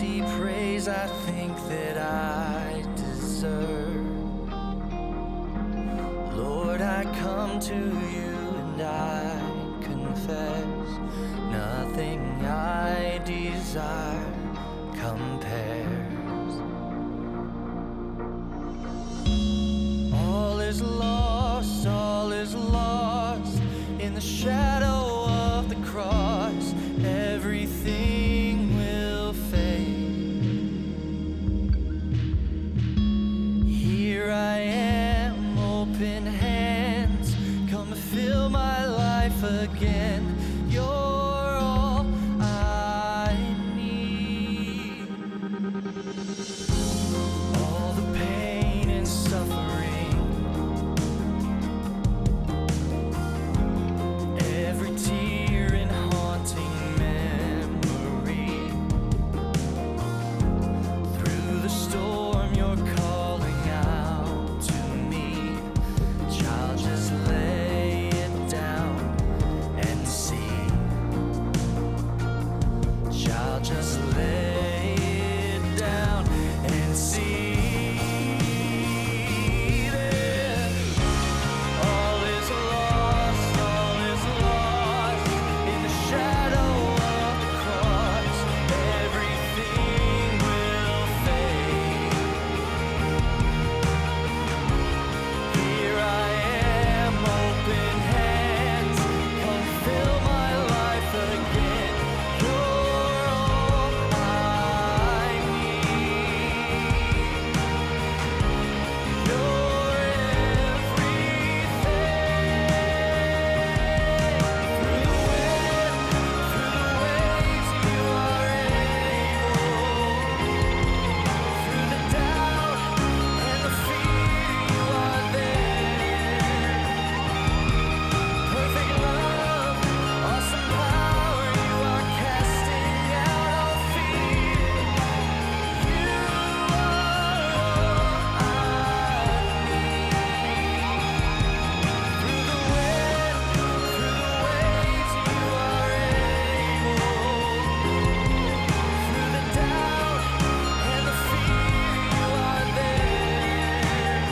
empty praise I think that I deserve. Lord, I come to you and I confess nothing I desire compares. All is lost in the shadow of the cross. Everything will fade. Here I am, open hands, come fill my life again. You're all I need. All the pain and suffering, every tear and haunting memory. Through the storm you're calling out to me. Child, just lay it down and see. Child, just lay it down and see. That all is lost in the shadow of the cross. Everything will fade. Here I am, open hands, come fill my life again. You're all I need. You're everything. Through the waves, you are able. Through the doubt and the fear, you are there. Perfect love, awesome power, you are casting out all fear. You are all I need. Through the waves, you are able. Through the doubt and the fear, you are there.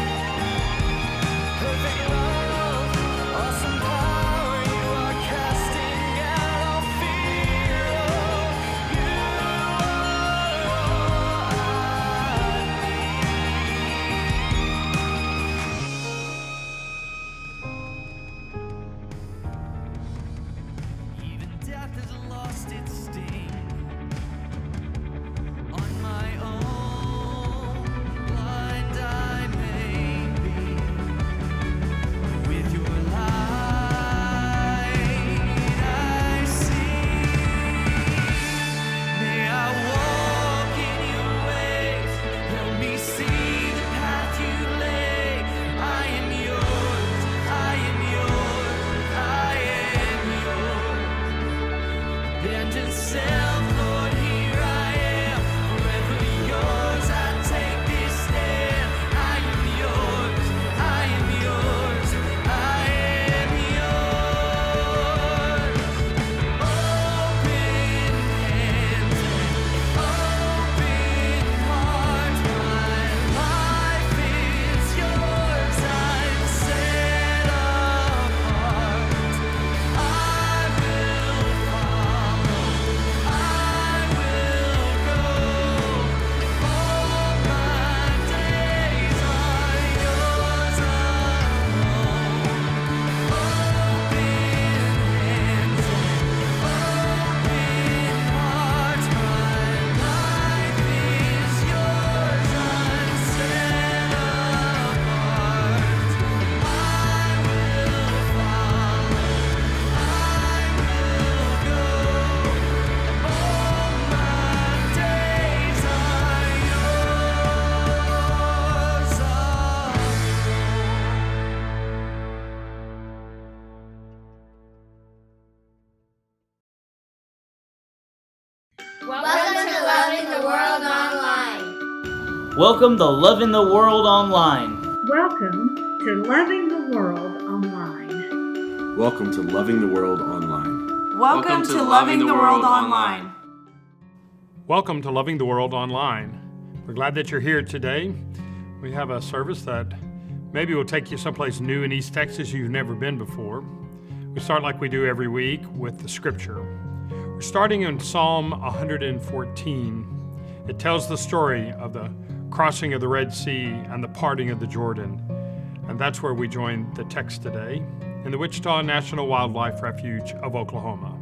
Perfect love, awesome power, you are casting out all fear. You are all I need. Even death has lost its sting. On my own, blind I may be. With your light I see. May I walk in your ways. Help me see the path you lay. I am yours, I am yours, I am yours. Abandoned self, Lord, here I am. Forever yours, I take this stand. I am yours, I am yours, I am yours. Open hands and open hearts. My life is yours, I'm set apart. I will follow, I will go. All my days are yours alone. Open hands and open hearts. My life is yours, I'm set apart. I will follow, I will go. All my days are yours Welcome to Loving the World Online. Welcome to Loving the World Online. Welcome to Loving the World Online. Welcome to Loving the World Online. Welcome to Loving the World Online. Welcome to Loving the World Online. We're glad that you're here today. We have a service that maybe will take you someplace new in East Texas you've never been before. We start like we do every week with the scripture. We're starting in Psalm 114. It tells the story of the crossing of the Red Sea and the parting of the Jordan. And that's where we join the text today in the Wichita National Wildlife Refuge of Oklahoma.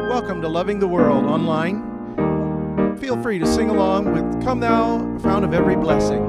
Welcome to Loving the World Online. Feel free to sing along with Come Thou, Fount of Every Blessing.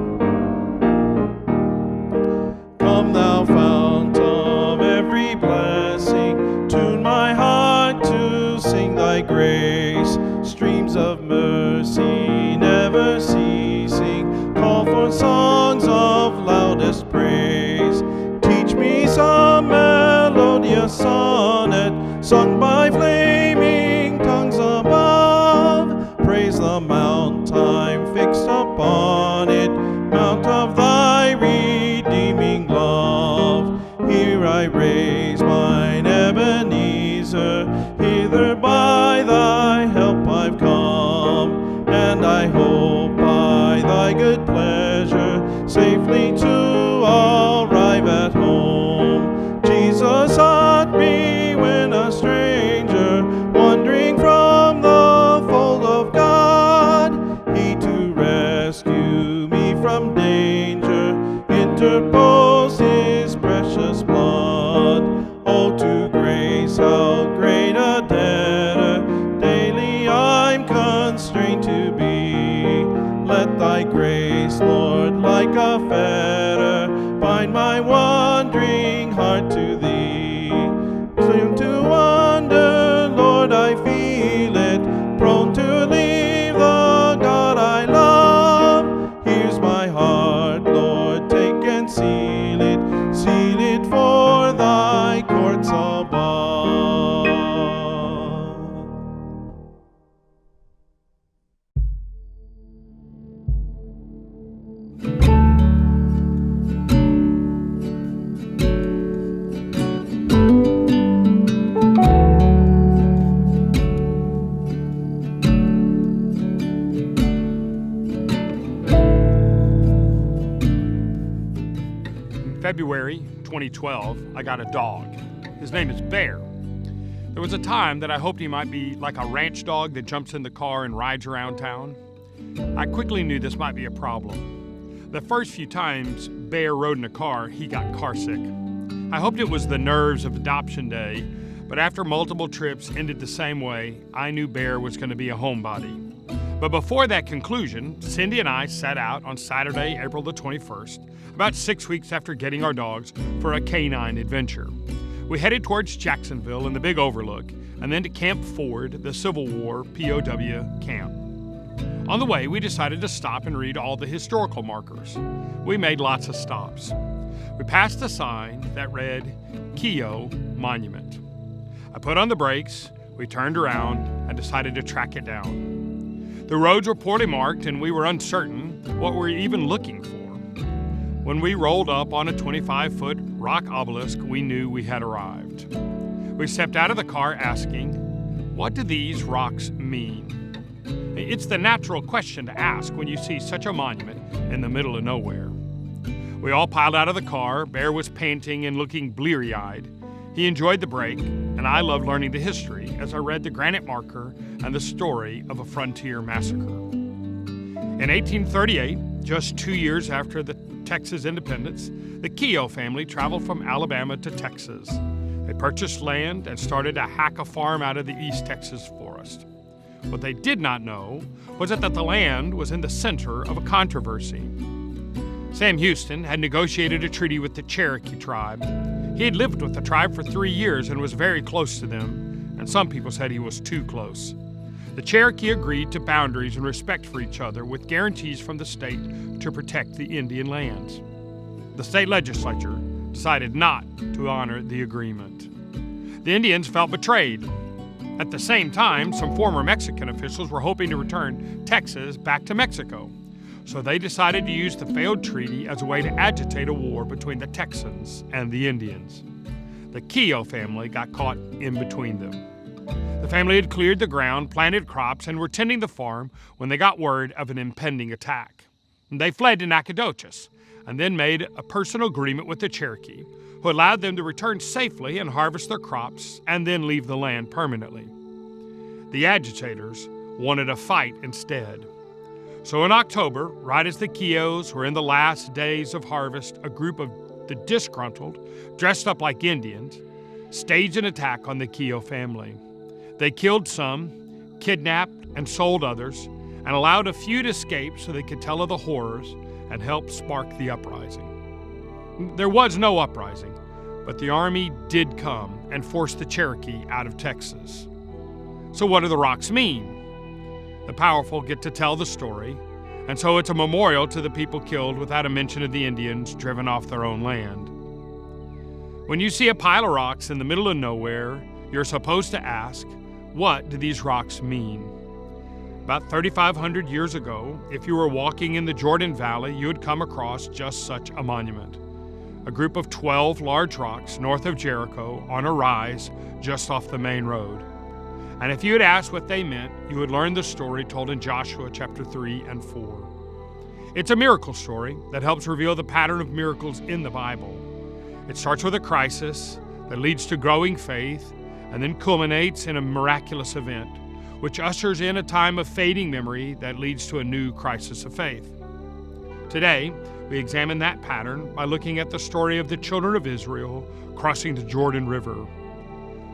Come Thou, Fount of every blessing, tune my heart to sing Thy grace. Streams of mercy never ceasing, call for songs of loudest praise. Teach me some melodious sonnet, sung by flaming tongues above. Praise the mount time fixed upon it, mount of Thy redeeming love. Here I raise mine Ebenezer, hither by Thy help I've come, and I hope by Thy good pleasure safely to arrive at home. Jesus sought me when a stranger, wandering from the fold of God. He to rescue me from danger interposed His precious blood. Oh, to grace how great a debtor daily I'm constrained to be. Let Thy grace, Lord, like a fetter, bind my wandering heart to Thee. Soon to wander, Lord, February 2012, I got a dog. His name is Bear. There was a time that I hoped he might be like a ranch dog that jumps in the car and rides around town. I quickly knew this might be a problem. The first few times Bear rode in a car, he got carsick. I hoped it was the nerves of adoption day, but after multiple trips ended the same way, I knew Bear was going to be a homebody. But before that conclusion, Cindy and I set out on Saturday, April the 21st, about 6 weeks after getting our dogs, for a canine adventure. We headed towards Jacksonville and the Big Overlook, and then to Camp Ford, the Civil War POW camp. On the way, we decided to stop and read all the historical markers. We made lots of stops. We passed a sign that read, Keogh Monument. I put on the brakes, we turned around, and decided to track it down. The roads were poorly marked, and we were uncertain what we were even looking for. When we rolled up on a 25-foot rock obelisk, we knew we had arrived. We stepped out of the car asking, what do these rocks mean? It's the natural question to ask when you see such a monument in the middle of nowhere. We all piled out of the car. Bear was panting and looking bleary-eyed. He enjoyed the break, and I loved learning the history as I read the granite marker and the story of a frontier massacre. In 1838, just 2 years after the Texas independence, the Keogh family traveled from Alabama to Texas. They purchased land and started to hack a farm out of the East Texas forest. What they did not know was that the land was in the center of a controversy. Sam Houston had negotiated a treaty with the Cherokee tribe. He had lived with the tribe for 3 years and was very close to them, and some people said he was too close. The Cherokee agreed to boundaries and respect for each other with guarantees from the state to protect the Indian lands. The state legislature decided not to honor the agreement. The Indians felt betrayed. At the same time, some former Mexican officials were hoping to return Texas back to Mexico. So they decided to use the failed treaty as a way to agitate a war between the Texans and the Indians. The Keogh family got caught in between them. The family had cleared the ground, planted crops, and were tending the farm when they got word of an impending attack. They fled to Nacogdoches and then made a personal agreement with the Cherokee, who allowed them to return safely and harvest their crops and then leave the land permanently. The agitators wanted a fight instead. So in October, right as the Keoghs were in the last days of harvest, a group of the disgruntled, dressed up like Indians, staged an attack on the Keogh family. They killed some, kidnapped and sold others, and allowed a few to escape so they could tell of the horrors and help spark the uprising. There was no uprising, but the army did come and force the Cherokee out of Texas. So what do the rocks mean? The powerful get to tell the story, and so it's a memorial to the people killed without a mention of the Indians driven off their own land. When you see a pile of rocks in the middle of nowhere, you're supposed to ask, what do these rocks mean? About 3,500 years ago, if you were walking in the Jordan Valley, you would come across just such a monument. A group of 12 large rocks north of Jericho on a rise just off the main road. And if you had asked what they meant, you would learn the story told in Joshua chapter 3 and 4. It's a miracle story that helps reveal the pattern of miracles in the Bible. It starts with a crisis that leads to growing faith and then culminates in a miraculous event, which ushers in a time of fading memory that leads to a new crisis of faith. Today, we examine that pattern by looking at the story of the children of Israel crossing the Jordan River.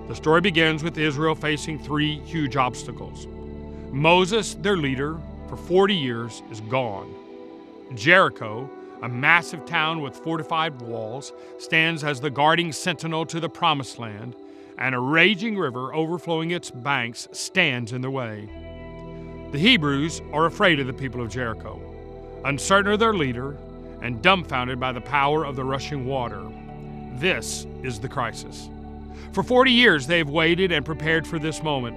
The story begins with Israel facing 3 huge obstacles. Moses, their leader, for 40 years is gone. Jericho, a massive town with fortified walls, stands as the guarding sentinel to the Promised Land, and a raging river overflowing its banks stands in their way. The Hebrews are afraid of the people of Jericho, uncertain of their leader, and dumbfounded by the power of the rushing water. This is the crisis. For 40 years, they have waited and prepared for this moment.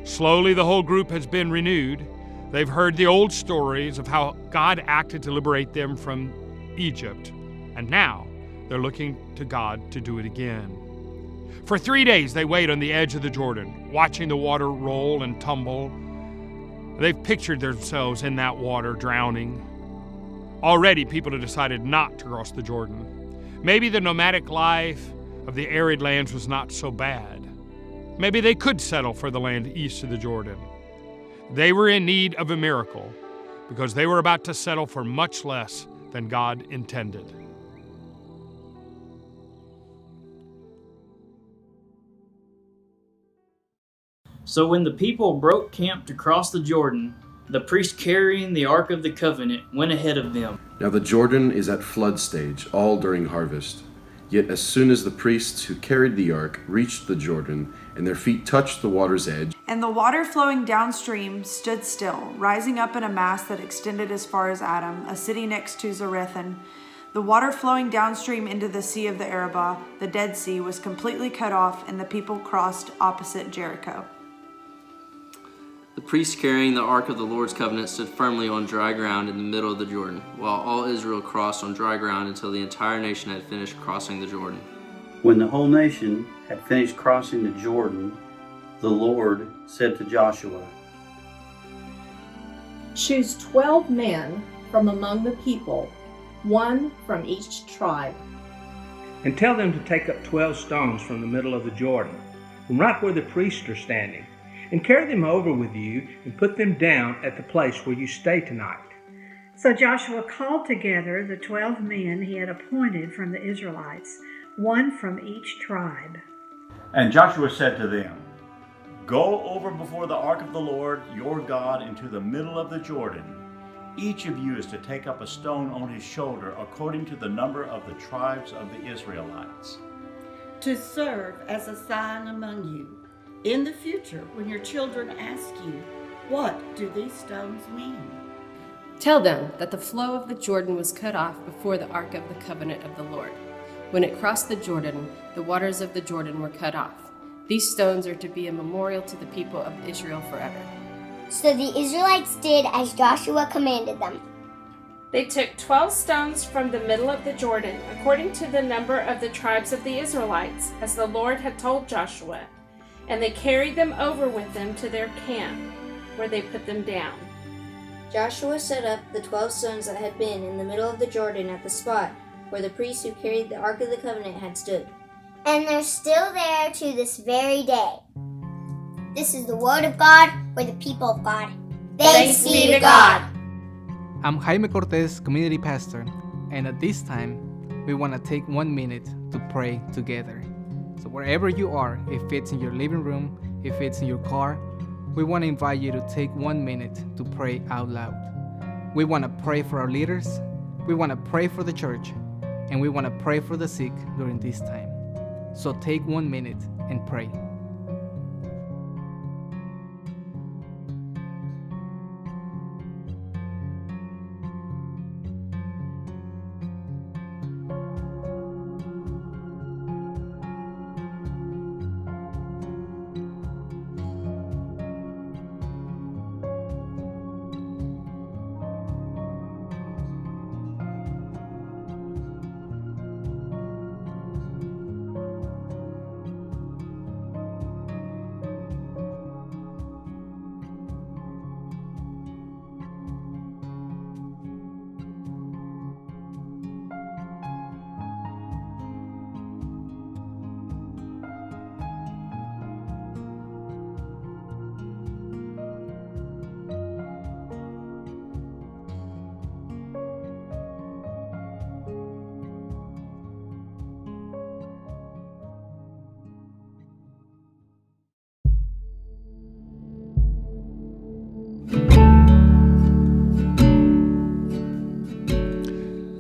Slowly, the whole group has been renewed. They've heard the old stories of how God acted to liberate them from Egypt, and now they're looking to God to do it again. For 3 days, they wait on the edge of the Jordan, watching the water roll and tumble. They've pictured themselves in that water, drowning. Already, people have decided not to cross the Jordan. Maybe the nomadic life of the arid lands was not so bad. Maybe they could settle for the land east of the Jordan. They were in need of a miracle because they were about to settle for much less than God intended. So when the people broke camp to cross the Jordan, the priest carrying the Ark of the Covenant went ahead of them. Now the Jordan is at flood stage, all during harvest. Yet as soon as the priests who carried the ark reached the Jordan, and their feet touched the water's edge, and the water flowing downstream stood still, rising up in a mass that extended as far as Adam, a city next to Zarethan. The water flowing downstream into the Sea of the Arabah, the Dead Sea, was completely cut off, and the people crossed opposite Jericho. The priest carrying the Ark of the Lord's Covenant stood firmly on dry ground in the middle of the Jordan, while all Israel crossed on dry ground until the entire nation had finished crossing the Jordan. When the whole nation had finished crossing the Jordan, the Lord said to Joshua, "Choose 12 men from among the people, one from each tribe. And tell them to take up 12 stones from the middle of the Jordan, from right where the priests are standing, and carry them over with you and put them down at the place where you stay tonight." So Joshua called together the 12 men he had appointed from the Israelites, one from each tribe. And Joshua said to them, "Go over before the ark of the Lord your God into the middle of the Jordan. Each of you is to take up a stone on his shoulder according to the number of the tribes of the Israelites, to serve as a sign among you. In the future, when your children ask you, 'What do these stones mean?' Tell them that the flow of the Jordan was cut off before the Ark of the Covenant of the Lord. When it crossed the Jordan, the waters of the Jordan were cut off. These stones are to be a memorial to the people of Israel forever." So the Israelites did as Joshua commanded them. They took 12 stones from the middle of the Jordan, according to the number of the tribes of the Israelites, as the Lord had told Joshua. And they carried them over with them to their camp, where they put them down. Joshua set up the 12 stones that had been in the middle of the Jordan at the spot where the priests who carried the Ark of the Covenant had stood. And they're still there to this very day. This is the word of God for the people of God. Thanks be to God. I'm Jaime Cortez, community pastor, and at this time, we want to take 1 minute to pray together. So wherever you are, if it's in your living room, if it's in your car, we want to invite you to take 1 minute to pray out loud. We want to pray for our leaders, we want to pray for the church, and we want to pray for the sick during this time. So take 1 minute and pray.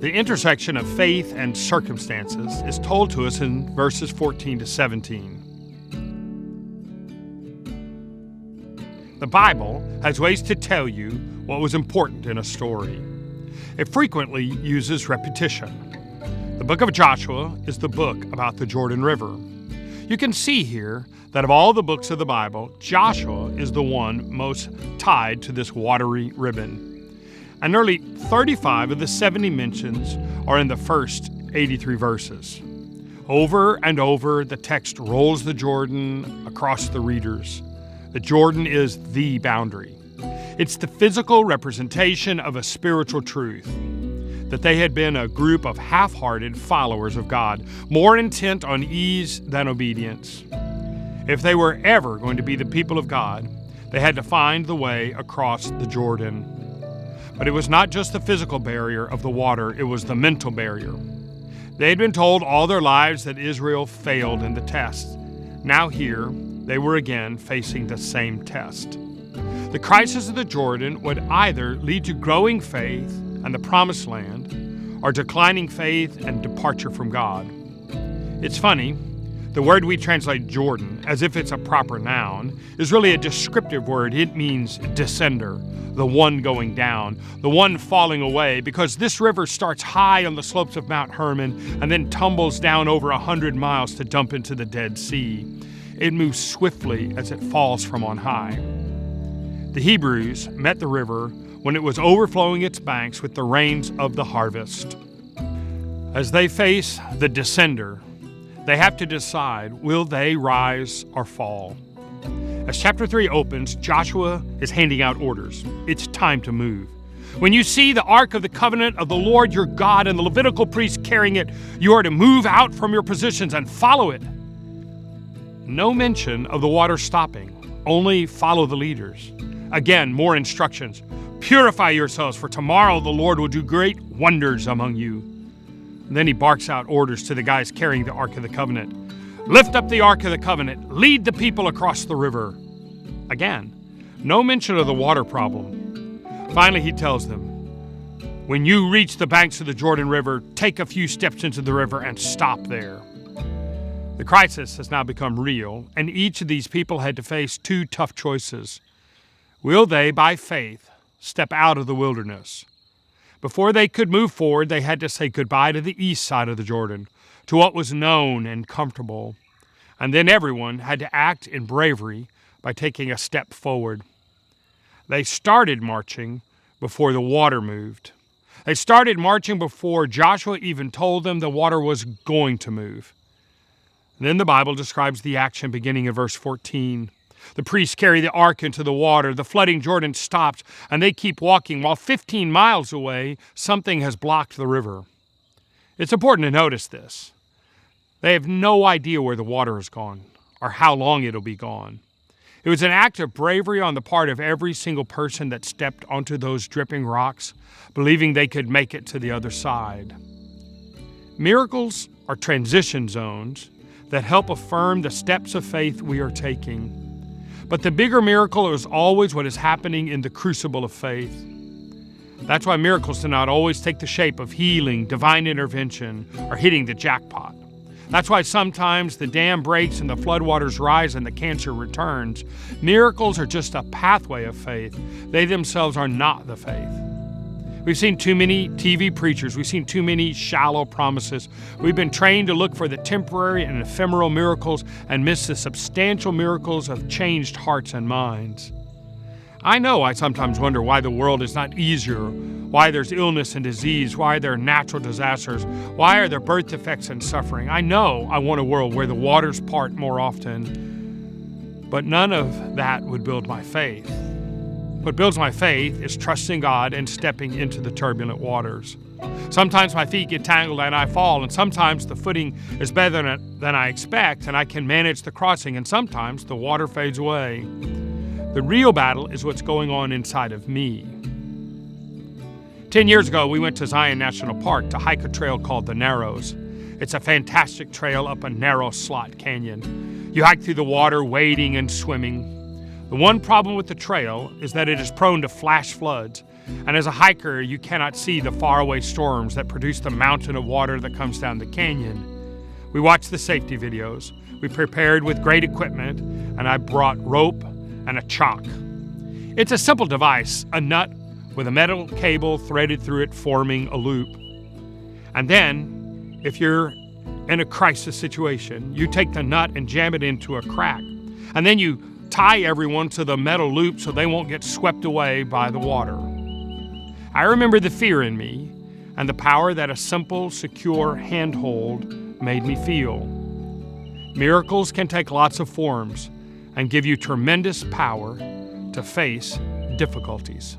The intersection of faith and circumstances is told to us in verses 14 to 17. The Bible has ways to tell you what was important in a story. It frequently uses repetition. The book of Joshua is the book about the Jordan River. You can see here that of all the books of the Bible, Joshua is the one most tied to this watery ribbon. And nearly 35 of the 70 mentions are in the first 83 verses. Over and over, the text rolls the Jordan across the readers. The Jordan is the boundary. It's the physical representation of a spiritual truth. that they had been a group of half-hearted followers of God, more intent on ease than obedience. If they were ever going to be the people of God, they had to find the way across the Jordan. But it was not just the physical barrier of the water, it was the mental barrier. They had been told all their lives that Israel failed in the test. Now here, they were again facing the same test. The crisis of the Jordan would either lead to growing faith and the promised land, or declining faith and departure from God. It's funny, the word we translate Jordan, as if it's a proper noun, is really a descriptive word. It means descender, the one going down, the one falling away, because this river starts high on the slopes of Mount Hermon and then tumbles down over 100 miles to dump into the Dead Sea. It moves swiftly as it falls from on high. The Hebrews met the river when it was overflowing its banks with the rains of the harvest. As they face the descender, they have to decide, will they rise or fall? As chapter 3 opens, Joshua is handing out orders. It's time to move. When you see the Ark of the Covenant of the Lord your God and the Levitical priests carrying it, you are to move out from your positions and follow it. No mention of the water stopping, only follow the leaders. Again, more instructions. Purify yourselves, for tomorrow the Lord will do great wonders among you. And then he barks out orders to the guys carrying the Ark of the Covenant. Lift up the Ark of the Covenant. Lead the people across the river. Again, no mention of the water problem. Finally, he tells them, when you reach the banks of the Jordan River, take a few steps into the river and stop there. The crisis has now become real, and each of these people had to face two tough choices. Will they, by faith, step out of the wilderness? Before they could move forward, they had to say goodbye to the east side of the Jordan, to what was known and comfortable. And then everyone had to act in bravery by taking a step forward. They started marching before the water moved. They started marching before Joshua even told them the water was going to move. Then the Bible describes the action beginning in verse 14. The priests carry the ark into the water. The flooding Jordan stops, and they keep walking, while 15 miles away, something has blocked the river. It's important to notice this. They have no idea where the water has gone or how long it'll be gone. It was an act of bravery on the part of every single person that stepped onto those dripping rocks, believing they could make it to the other side. Miracles are transition zones that help affirm the steps of faith we are taking. But the bigger miracle is always what is happening in the crucible of faith. That's why miracles do not always take the shape of healing, divine intervention, or hitting the jackpot. That's why sometimes the dam breaks and the floodwaters rise and the cancer returns. Miracles are just a pathway of faith. They themselves are not the faith. We've seen too many TV preachers. We've seen too many shallow promises. We've been trained to look for the temporary and ephemeral miracles and miss the substantial miracles of changed hearts and minds. I know I sometimes wonder why the world is not easier, why there's illness and disease, why there are natural disasters, why are there birth defects and suffering. I know I want a world where the waters part more often, but none of that would build my faith. What builds my faith is trusting God and stepping into the turbulent waters. Sometimes my feet get tangled and I fall, and sometimes the footing is better than I expect and I can manage the crossing, and sometimes the water fades away. The real battle is what's going on inside of me. 10 years ago, we went to Zion National Park to hike a trail called the Narrows. It's a fantastic trail up a narrow slot canyon. You hike through the water, wading and swimming. The one problem with the trail is that it is prone to flash floods, and as a hiker, you cannot see the faraway storms that produce the mountain of water that comes down the canyon. We watched the safety videos. We prepared with great equipment, and I brought rope and a chalk. It's a simple device, a nut with a metal cable threaded through it forming a loop. And then, if you're in a crisis situation, you take the nut and jam it into a crack. And then you tie everyone to the metal loop so they won't get swept away by the water. I remember the fear in me and the power that a simple, secure handhold made me feel. Miracles can take lots of forms and give you tremendous power to face difficulties.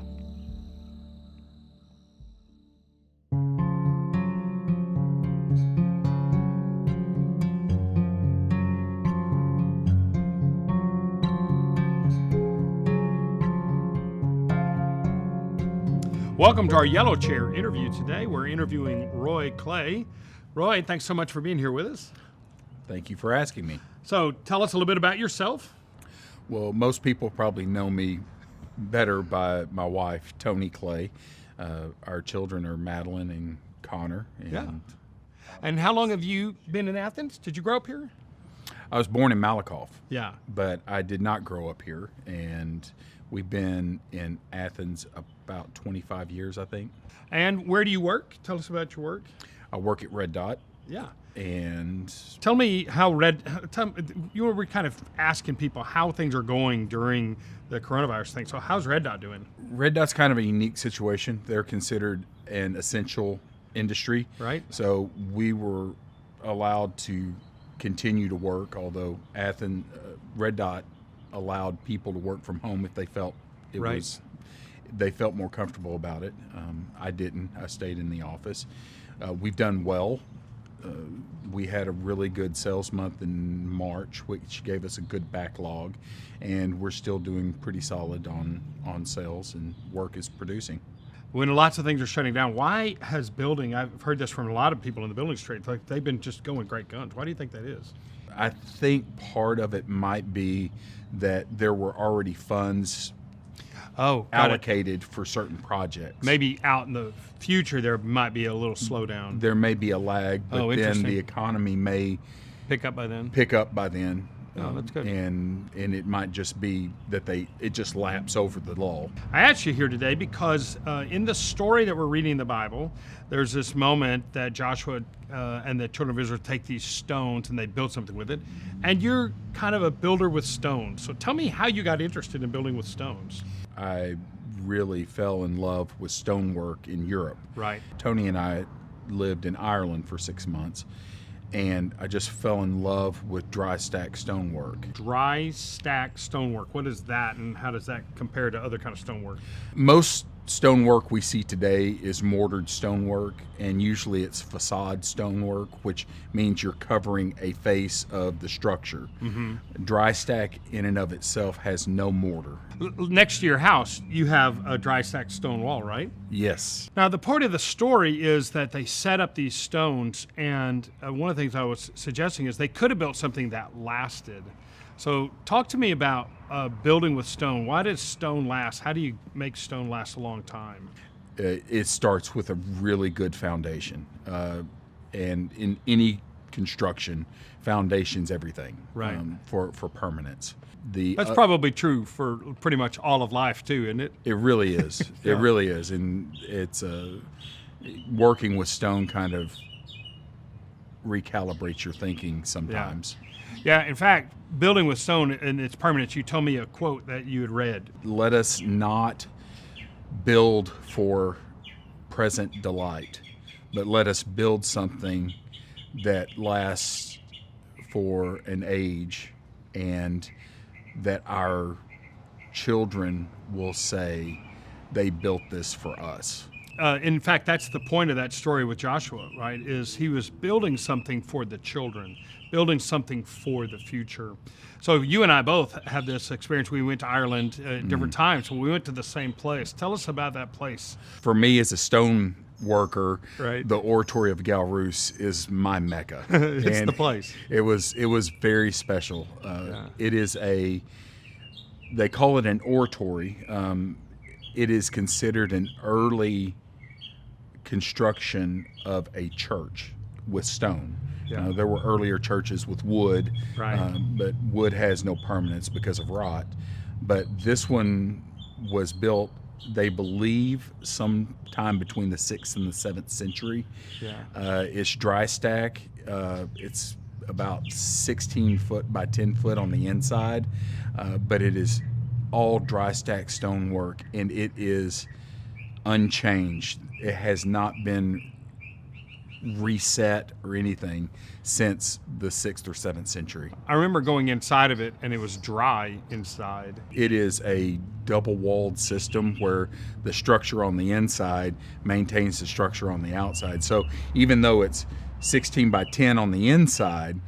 Welcome to our Yellow Chair interview today. We're interviewing Roy Clay. Roy, thanks so much for being here with us. Thank you for asking me. So tell us a little bit about yourself. Well, most people probably know me better by my wife, Tony Clay. Our children are Madeline and Connor. And And how long have you been in Athens? Did you grow up here? I was born in Malakoff. Yeah. But I did not grow up here, and we've been in Athens about 25 years, I think. And where do you work? Tell us about your work. I work at Red Dot. Yeah. And tell me how you were kind of asking people how things are going during the coronavirus thing. So how's Red Dot doing? Red Dot's kind of a unique situation. They're considered an essential industry. Right. So we were allowed to continue to work, although Red Dot allowed people to work from home if they felt they felt more comfortable about it. I didn't. I stayed in the office. We've done well. We had a really good sales month in March, which gave us a good backlog, and we're still doing pretty solid on sales, and work is producing. When lots of things are shutting down, why has building, I've heard this from a lot of people in the building trade, like they've been just going great guns. Why do you think that is? I think part of it might be that there were already funds allocated for certain projects. Maybe out in the future there might be a little slowdown. There may be a lag, but then the economy may pick up by then. Oh, that's good. And it might just be that it just laps over the lull. I asked you here today because in the story that we're reading in the Bible, there's this moment that Joshua and the children of Israel take these stones and they build something with it. And you're kind of a builder with stones. So tell me how you got interested in building with stones. I really fell in love with stonework in Europe. Right. Tony and I lived in Ireland for 6 months. And I just fell in love with dry stack stonework. Dry stack stonework. What is that, and how does that compare to other kind of stonework? Most stonework we see today is mortared stonework, and usually it's facade stonework, which means you're covering a face of the structure. Mm-hmm. Dry stack in and of itself has no mortar. Next to your house, you have a dry stack stone wall, right? Yes. Now, the part of the story is that they set up these stones, and one of the things I was suggesting is they could have built something that lasted. So talk to me about building with stone. Why does stone last? How do you make stone last a long time? It starts with a really good foundation. And in any construction, foundation's everything. Right. For permanence. That's probably true for pretty much all of life too, isn't it? It really is. Yeah. It really is. And it's working with stone kind of recalibrates your thinking sometimes. Yeah, in fact, building with stone and its permanence, you told me a quote that you had read. Let us not build for present delight, but let us build something that lasts for an age, and that our children will say they built this for us. In fact, that's the point of that story with Joshua, right? Is he was building something for the children, building something for the future. So you and I both had this experience. We went to Ireland at different times, but we went to the same place. Tell us about that place. For me, as a stone worker, right, the Oratory of Galrus is my mecca. It's the place. It was very special. It is they call it an oratory. It is considered an early construction of a church with stone. Yeah. There were earlier churches with wood, right, but wood has no permanence because of rot. But this one was built, they believe, sometime between the 6th and the 7th century. Yeah. It's dry stack. It's about 16 foot by 10 foot on the inside, but it is all dry stack stonework, and it is unchanged. It has not been reset or anything since the 6th or 7th century. I remember going inside of it, and it was dry inside. It is a double-walled system where the structure on the inside maintains the structure on the outside. So even though it's 16 by 10 on the inside,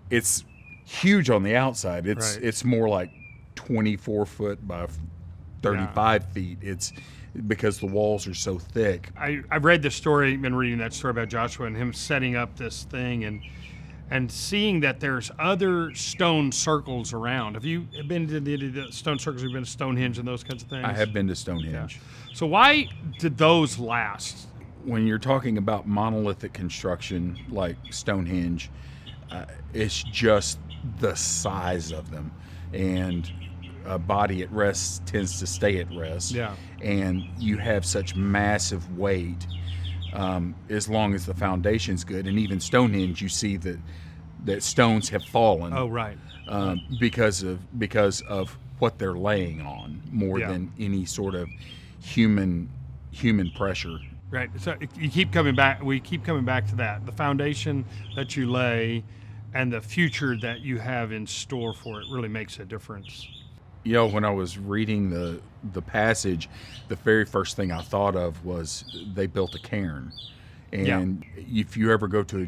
it's huge on the outside. It's more like 24 foot by 35 feet. because the walls are so thick. I've read the story, been reading that story about Joshua and him setting up this thing and seeing that there's other stone circles around. Have you been to the stone circles? Have you been to Stonehenge and those kinds of things? I have been to Stonehenge. Yeah. So why did those last? When you're talking about monolithic construction like Stonehenge, it's just the size of them. And a body at rest tends to stay at rest. Yeah. And you have such massive weight as long as the foundation's good. And even Stonehenge, you see that stones have fallen. Oh, right. Because of what they're laying on more than any sort of human pressure. Right. So you keep coming back. We keep coming back to that. The foundation that you lay and the future that you have in store for it really makes a difference. You know, when I was reading the passage, the very first thing I thought of was they built a cairn. And if you ever go to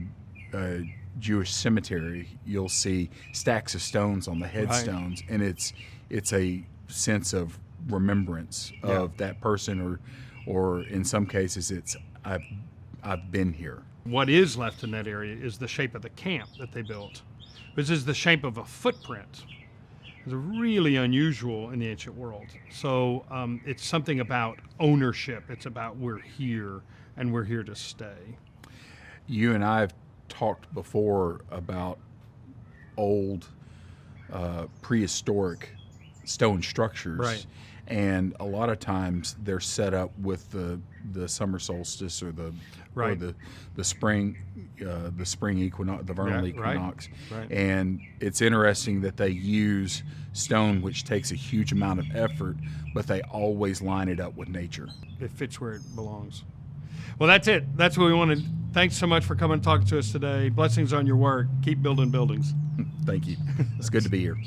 a Jewish cemetery, you'll see stacks of stones on the headstones, and it's a sense of remembrance of that person, or in some cases it's I've been here. What is left in that area is the shape of the camp that they built, which is the shape of a footprint. It's really unusual in the ancient world. So it's something about ownership. It's about we're here and we're here to stay. You and I have talked before about old prehistoric stone structures. Right. And a lot of times they're set up with the summer solstice or the spring equinox, the vernal equinox. Right. And it's interesting that they use stone, which takes a huge amount of effort, but they always line it up with nature. It fits where it belongs. Well, that's it. That's what we wanted. Thanks so much for coming and talking to us today. Blessings on your work. Keep building buildings. Thank you. It's good to be here.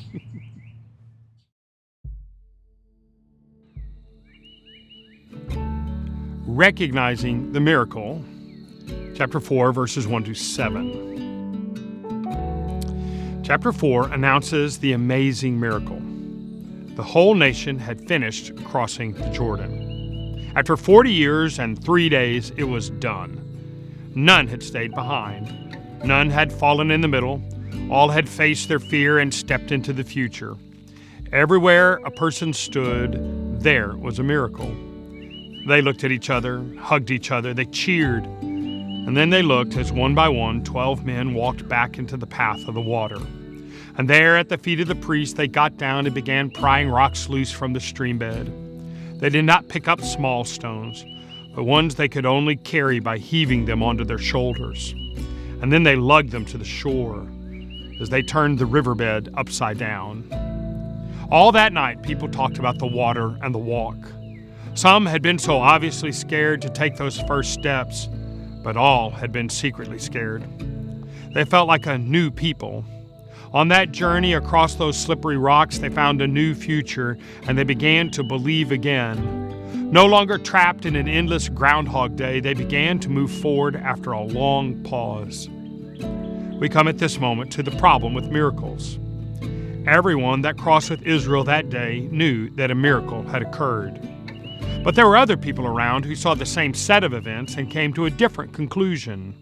Recognizing the miracle, chapter 4, verses 1 to 7. Chapter 4 announces the amazing miracle. The whole nation had finished crossing the Jordan. After 40 years and 3 days, it was done. None had stayed behind. None had fallen in the middle. All had faced their fear and stepped into the future. Everywhere a person stood, there was a miracle. They looked at each other, hugged each other, they cheered. And then they looked as one by one 12 men walked back into the path of the water. And there at the feet of the priest they got down and began prying rocks loose from the stream bed. They did not pick up small stones, but ones they could only carry by heaving them onto their shoulders. And then they lugged them to the shore as they turned the riverbed upside down. All that night people talked about the water and the walk. Some had been so obviously scared to take those first steps, but all had been secretly scared. They felt like a new people. On that journey across those slippery rocks, they found a new future, and they began to believe again. No longer trapped in an endless Groundhog Day, they began to move forward after a long pause. We come at this moment to the problem with miracles. Everyone that crossed with Israel that day knew that a miracle had occurred. But there were other people around who saw the same set of events and came to a different conclusion.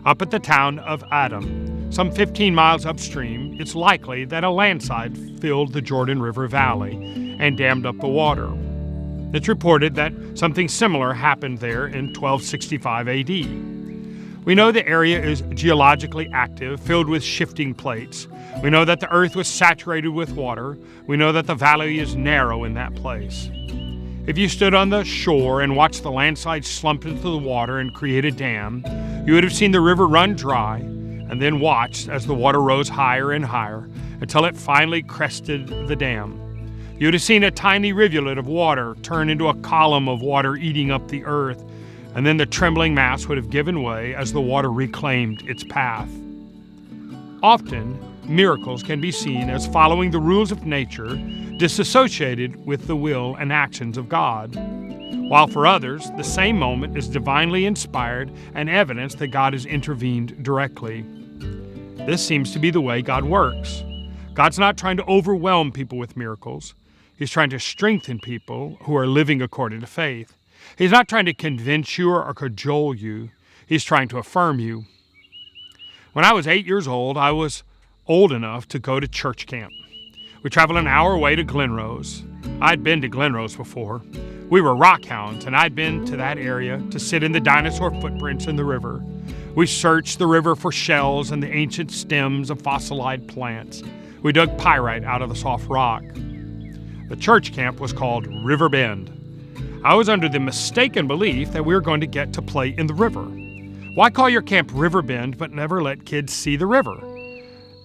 Up at the town of Adam, some 15 miles upstream, it's likely that a landslide filled the Jordan River Valley and dammed up the water. It's reported that something similar happened there in 1265 AD. We know the area is geologically active, filled with shifting plates. We know that the earth was saturated with water. We know that the valley is narrow in that place. If you stood on the shore and watched the landslide slump into the water and create a dam, you would have seen the river run dry and then watched as the water rose higher and higher until it finally crested the dam. You would have seen a tiny rivulet of water turn into a column of water eating up the earth, and then the trembling mass would have given way as the water reclaimed its path. Often, miracles can be seen as following the rules of nature, disassociated with the will and actions of God, while for others, the same moment is divinely inspired and evidence that God has intervened directly. This seems to be the way God works. God's not trying to overwhelm people with miracles. He's trying to strengthen people who are living according to faith. He's not trying to convince you or cajole you. He's trying to affirm you. When I was 8 years old, I was old enough to go to church camp. We traveled an hour away to Glenrose. I'd been to Glenrose before. We were rock hounds, and I'd been to that area to sit in the dinosaur footprints in the river. We searched the river for shells and the ancient stems of fossilized plants. We dug pyrite out of the soft rock. The church camp was called River Bend. I was under the mistaken belief that we were going to get to play in the river. Why call your camp River Bend but never let kids see the river?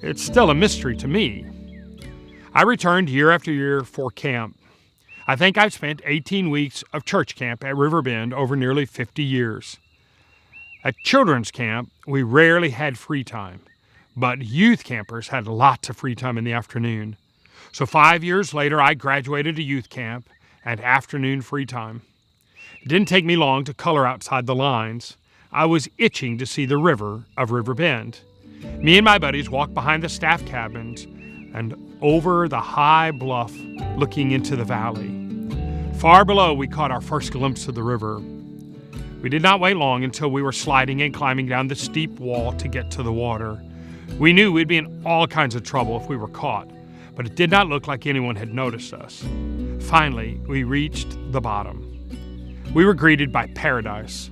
It's still a mystery to me. I returned year after year for camp. I think I've spent 18 weeks of church camp at River Bend over nearly 50 years. At children's camp, we rarely had free time, but youth campers had lots of free time in the afternoon. So 5 years later, I graduated to youth camp and afternoon free time. It didn't take me long to color outside the lines. I was itching to see the river of River Bend. Me and my buddies walked behind the staff cabins and over the high bluff looking into the valley. Far below, we caught our first glimpse of the river. We did not wait long until we were sliding and climbing down the steep wall to get to the water. We knew we'd be in all kinds of trouble if we were caught, but it did not look like anyone had noticed us. Finally, we reached the bottom. We were greeted by paradise.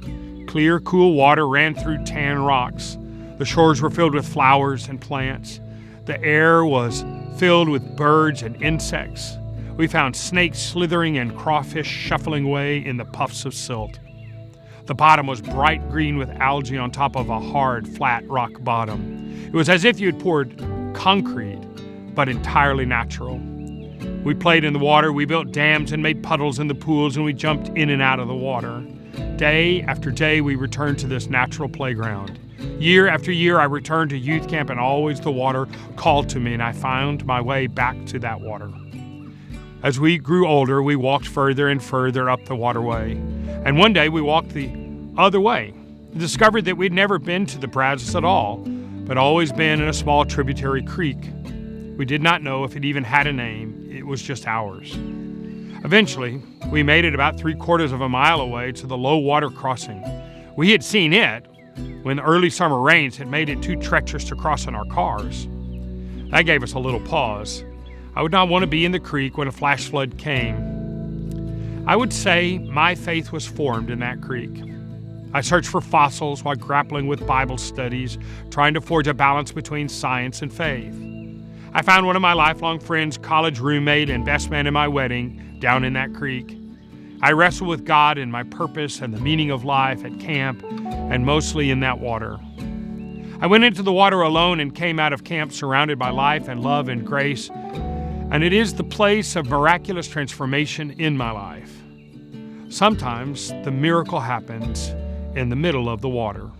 Clear, cool water ran through tan rocks. The shores were filled with flowers and plants. The air was filled with birds and insects. We found snakes slithering and crawfish shuffling away in the puffs of silt. The bottom was bright green with algae on top of a hard, flat rock bottom. It was as if you had poured concrete, but entirely natural. We played in the water, we built dams and made puddles in the pools, and we jumped in and out of the water. Day after day, we returned to this natural playground. Year after year, I returned to youth camp, and always the water called to me, and I found my way back to that water. As we grew older, we walked further and further up the waterway. And one day, we walked the other way and discovered that we'd never been to the Brazos at all, but always been in a small tributary creek. We did not know if it even had a name. It was just ours. Eventually, we made it about 3/4 of a mile away to the low water crossing. We had seen it when the early summer rains had made it too treacherous to cross in our cars. That gave us a little pause. I would not want to be in the creek when a flash flood came. I would say my faith was formed in that creek. I searched for fossils while grappling with Bible studies, trying to forge a balance between science and faith. I found one of my lifelong friends, college roommate, and best man in my wedding, down in that creek. I wrestled with God and my purpose and the meaning of life at camp, and mostly in that water. I went into the water alone and came out of camp surrounded by life and love and grace, and it is the place of miraculous transformation in my life. Sometimes the miracle happens in the middle of the water.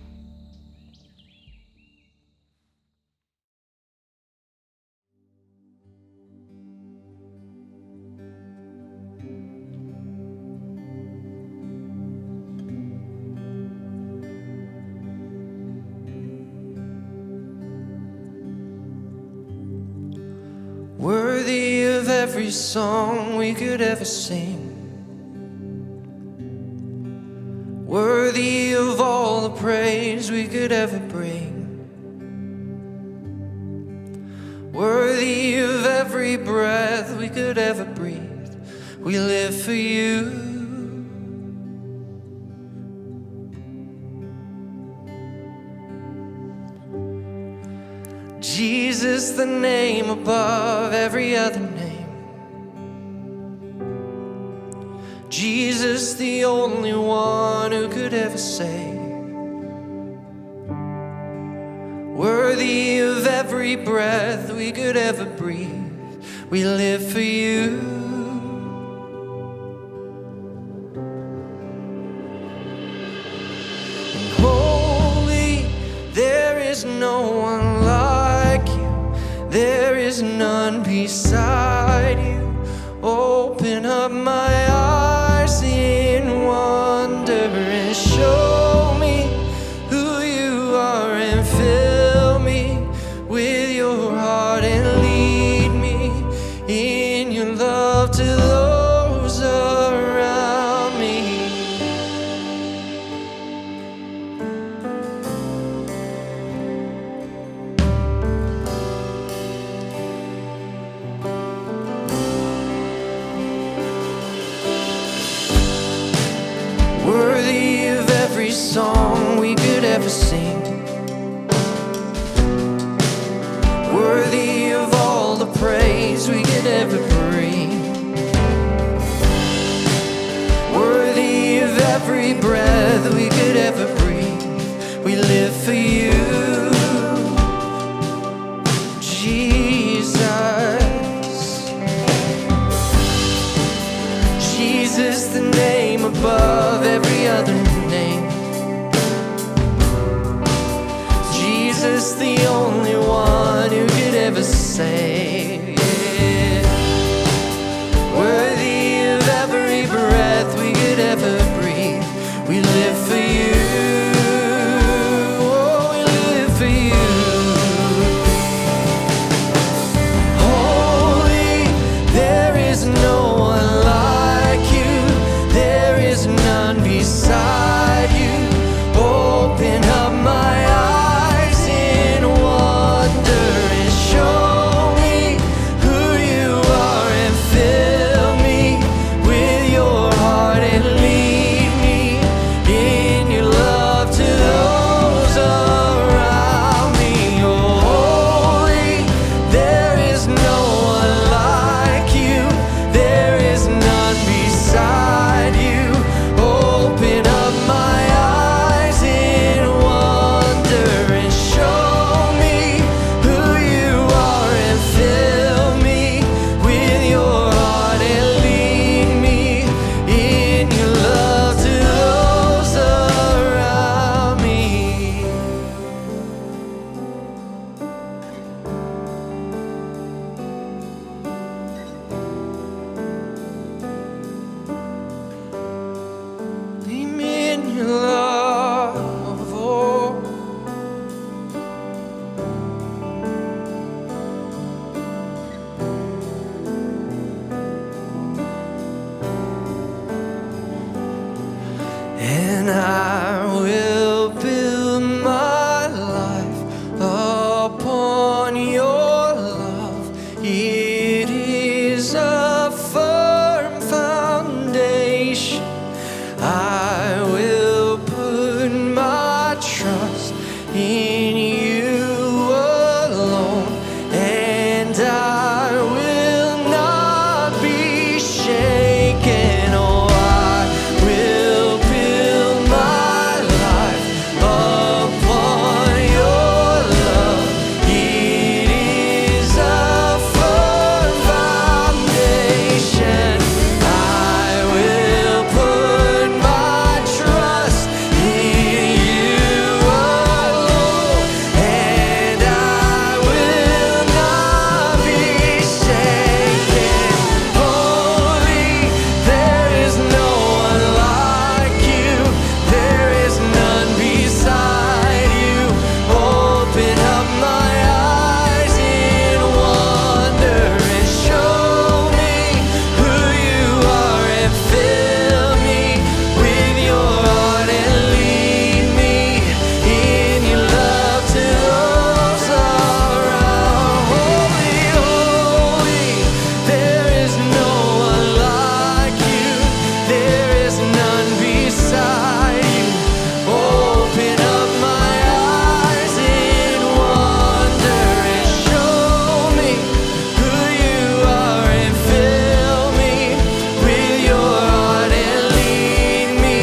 Worthy of every song we could ever sing, worthy of all the praise we could ever bring, worthy of every breath we could ever breathe. We live for you. Jesus, the name above every other name. Jesus, the only one who could ever save. Worthy of every breath we could ever breathe. We live for you. And holy, there is no one like you. There is none beside you. Open up my eyes in wonder and show me who you are, and fill me with your heart and lead me in your love to sing. Worthy of all the praise we could ever bring. Worthy of every breath we could ever breathe. We live for you, Jesus. Jesus, the name above every other name. Jesus, the only one who could ever save. Yeah. Worthy of every breath we could ever breathe. We live for you. Oh, we live for you. Holy, there is no one like you. There is none beside you. Open up my eyes in wonder and show me who you are, and fill me with your heart and lead me in your love to those around me. Oh, holy, there is no one like you. There is none beside you. Open up my eyes in wonder and show me who you are, and fill me with your heart and lead me in your love to those around me. Lead me in your love, oh. And I will build my life upon your love. It is a firm foundation. I will put my trust in you alone, and I will not be shaken. Oh, I will build my life upon your love. It is a firm foundation. I will put my trust in you alone, and I will not be shaken. Holy, there is no one like you. There is none beside you. Open up my eyes in wonder and show me who you are, and fill me with your heart and lead me in your love to those around. Holy, holy, there is no one like you. There is none beside you. Open up my eyes in wonder and show me who you are, and fill me with your heart and lead me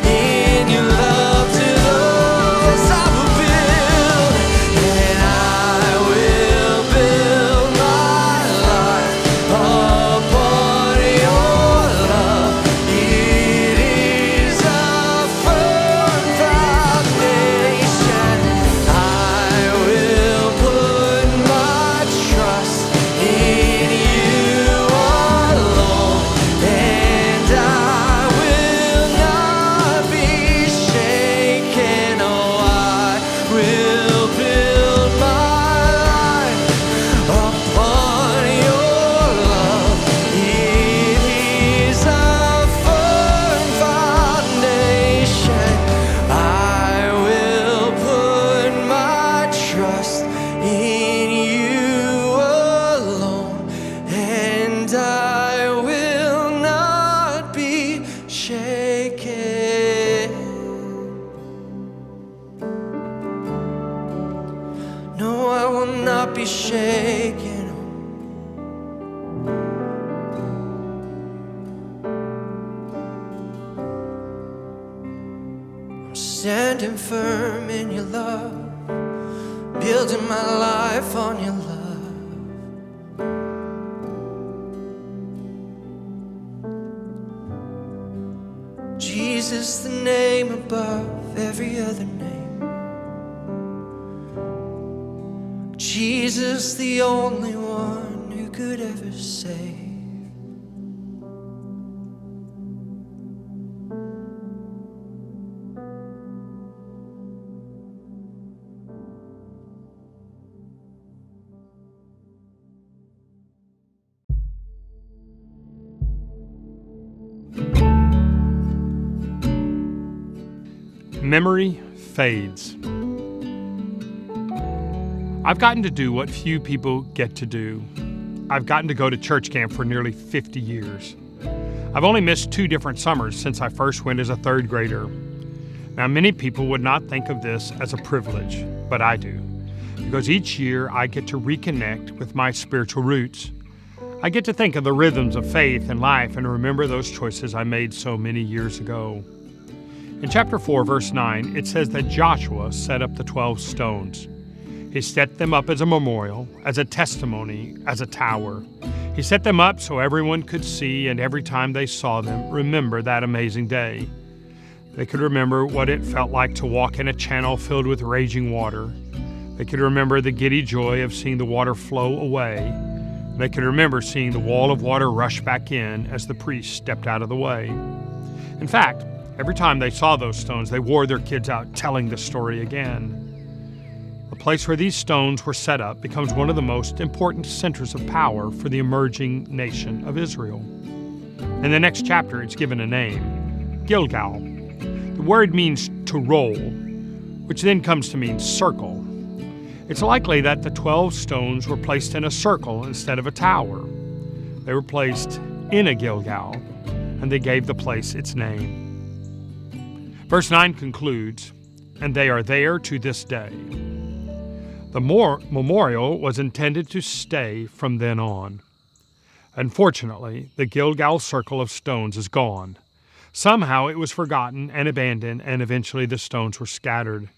in your love to those. I will build, and I will build my life upon your love. It is a firm foundation. I will put my trust in you alone, and I will not be shaken. Oh, I will build my life upon your love. It is a firm foundation. I will put my trust in you alone, and I will not be shaken. I will not be shaken. I'm standing firm in your love, building my life on your love. Jesus, the name above every other name. Jesus, the only one who could ever save. Memory fades. I've gotten to do what few people get to do. I've gotten to go to church camp for nearly 50 years. I've only missed 2 different summers since I first went as a 3rd grader. Now, many people would not think of this as a privilege, but I do, because each year I get to reconnect with my spiritual roots. I get to think of the rhythms of faith and life and remember those choices I made so many years ago. In chapter 4, verse 9, it says that Joshua set up the 12 stones. He set them up as a memorial, as a testimony, as a tower. He set them up so everyone could see, and every time they saw them, remember that amazing day. They could remember what it felt like to walk in a channel filled with raging water. They could remember the giddy joy of seeing the water flow away. They could remember seeing the wall of water rush back in as the priest stepped out of the way. In fact, every time they saw those stones, they wore their kids out telling the story again. The place where these stones were set up becomes one of the most important centers of power for the emerging nation of Israel. In the next chapter, it's given a name, Gilgal. The word means to roll, which then comes to mean circle. It's likely that the 12 stones were placed in a circle instead of a tower. They were placed in a Gilgal, and they gave the place its name. Verse 9 concludes, and they are there to this day. The memorial was intended to stay from then on. Unfortunately, the Gilgal circle of stones is gone. Somehow it was forgotten and abandoned, and eventually the stones were scattered.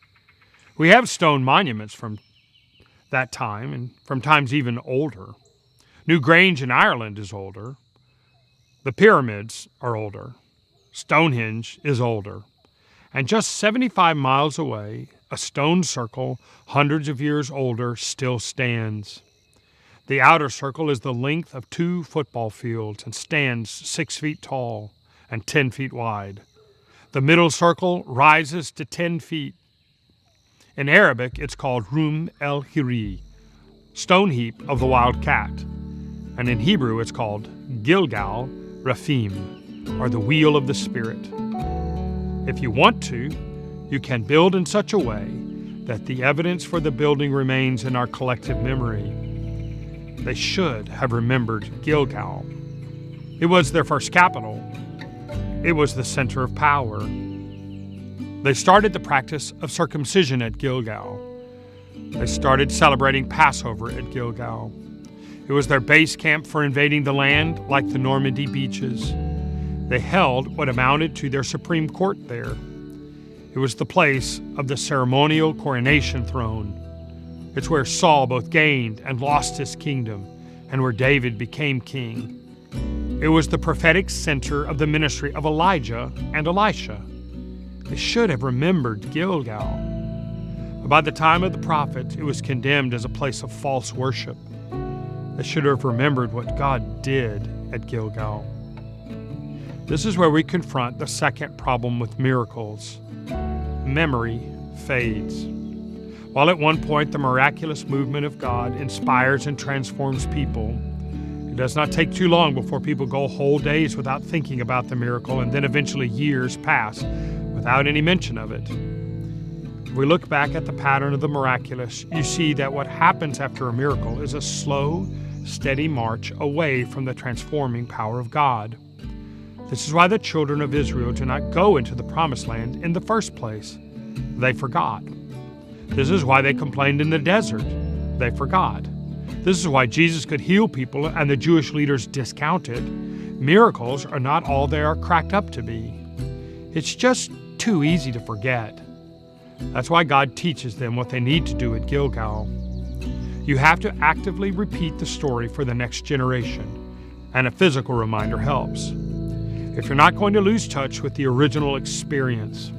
We have stone monuments from that time, and from times even older. New Grange in Ireland is older. The pyramids are older. Stonehenge is older. And just 75 miles away, a stone circle, hundreds of years older, still stands. The outer circle is the length of 2 football fields and stands 6 feet tall and 10 feet wide. The middle circle rises to 10 feet. In Arabic, it's called Rum el-Hiri, stone heap of the wild cat. And in Hebrew, it's called Gilgal Raphim, or the wheel of the Spirit. If you want to, you can build in such a way that the evidence for the building remains in our collective memory. They should have remembered Gilgal. It was their first capital. It was the center of power. They started the practice of circumcision at Gilgal. They started celebrating Passover at Gilgal. It was their base camp for invading the land, like the Normandy beaches. They held what amounted to their supreme court there. It was the place of the ceremonial coronation throne. It's where Saul both gained and lost his kingdom, and where David became king. It was the prophetic center of the ministry of Elijah and Elisha. They should have remembered Gilgal. But by the time of the prophet, it was condemned as a place of false worship. They should have remembered what God did at Gilgal. This is where we confront the second problem with miracles. Memory fades. While at one point the miraculous movement of God inspires and transforms people, it does not take too long before people go whole days without thinking about the miracle, and then eventually years pass without any mention of it. If we look back at the pattern of the miraculous, you see that what happens after a miracle is a slow, steady march away from the transforming power of God. This is why the children of Israel do not go into the promised land in the first place. They forgot. This is why they complained in the desert. they forgot. This is why Jesus could heal people and the Jewish leaders discounted. Miracles are not all they are cracked up to be. It's just too easy to forget. That's why God teaches them what they need to do at Gilgal. You have to actively repeat the story for the next generation, and a physical reminder helps. If you're not going to lose touch with the original experience,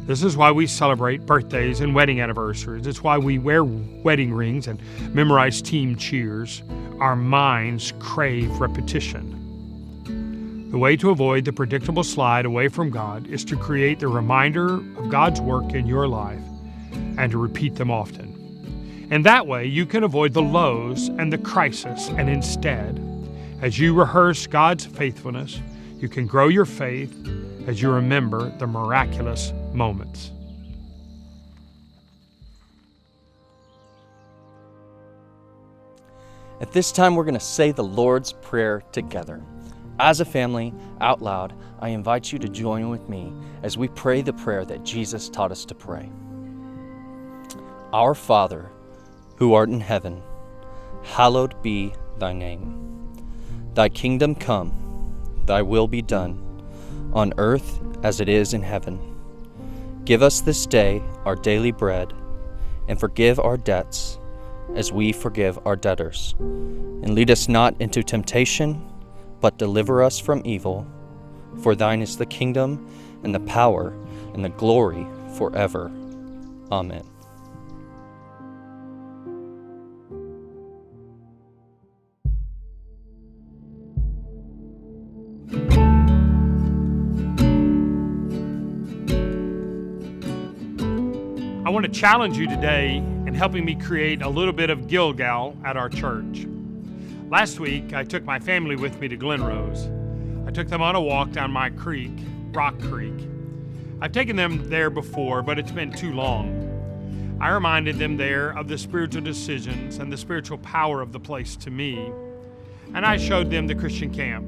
this is why we celebrate birthdays and wedding anniversaries. It's why we wear wedding rings and memorize team cheers. Our minds crave repetition. The way to avoid the predictable slide away from God is to create the reminder of God's work in your life and to repeat them often. And that way you can avoid the lows and the crisis, and instead, as you rehearse God's faithfulness, you can grow your faith as you remember the miraculous moments. At this time, we're going to say the Lord's Prayer together. As a family, out loud, I invite you to join with me as we pray the prayer that Jesus taught us to pray. Our Father, who art in heaven, hallowed be thy name. Thy kingdom come, thy will be done, on earth as it is in heaven. Give us this day our daily bread, and forgive our debts as we forgive our debtors. And lead us not into temptation, but deliver us from evil. For thine is the kingdom, and the power, and the glory forever. Amen. I want to challenge you today in helping me create a little bit of Gilgal at our church. Last week, I took my family with me to Glen Rose. I took them on a walk down my creek, Rock Creek. I've taken them there before, but it's been too long. I reminded them there of the spiritual decisions and the spiritual power of the place to me, and I showed them the Christian camp.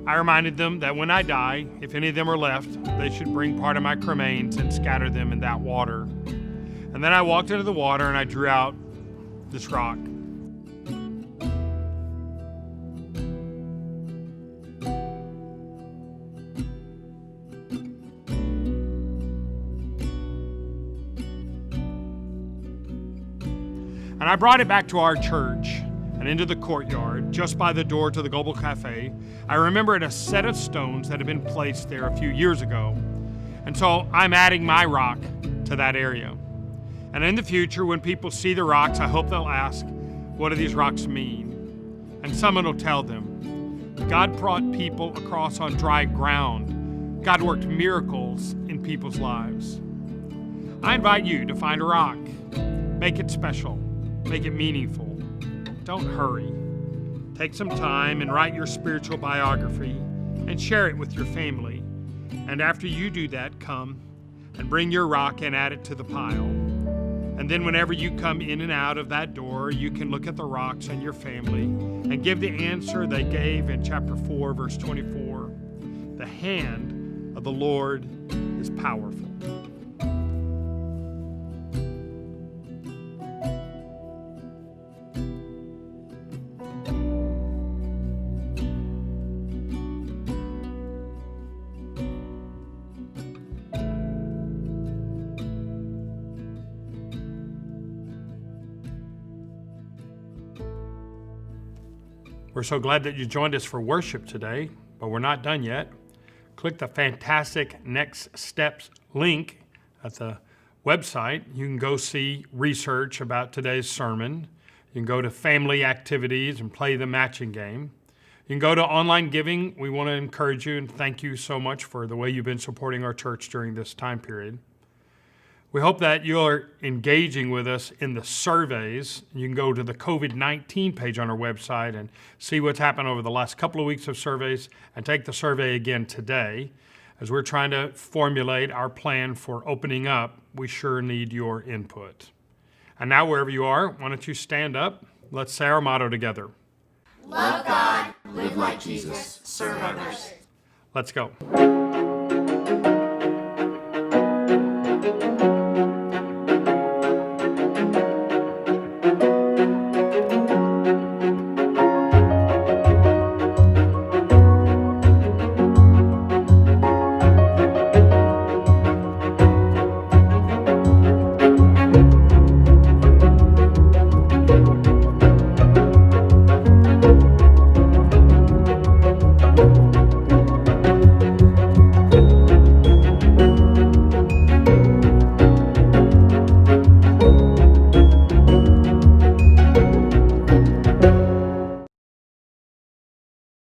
I reminded them that when I die, if any of them are left, they should bring part of my cremains and scatter them in that water. And then I walked into the water and I drew out this rock. And I brought it back to our church and into the courtyard, just by the door to the Global Cafe. I remembered a set of stones that had been placed there a few years ago. And so I'm adding my rock to that area. And in the future, when people see the rocks, I hope they'll ask, what do these rocks mean? And someone will tell them, God brought people across on dry ground. God worked miracles in people's lives. I invite you to find a rock. Make it special. Make it meaningful. Don't hurry. Take some time and write your spiritual biography and share it with your family. And after you do that, come and bring your rock and add it to the pile. And then whenever you come in and out of that door, you can look at the rocks and your family and give the answer they gave in chapter 4, verse 24. The hand of the Lord is powerful. We're so glad that you joined us for worship today, but we're not done yet. Click the fantastic Next Steps link at the website. You can go see research about today's sermon. You can go to family activities and play the matching game. You can go to online giving. We want to encourage you and thank you so much for the way you've been supporting our church during this time period. We hope that you're engaging with us in the surveys. You can go to the COVID-19 page on our website and see what's happened over the last couple of weeks of surveys and take the survey again today. As we're trying to formulate our plan for opening up, we sure need your input. And now wherever you are, why don't you stand up? Let's say our motto together. Love God, live like Jesus, serve others. Let's go.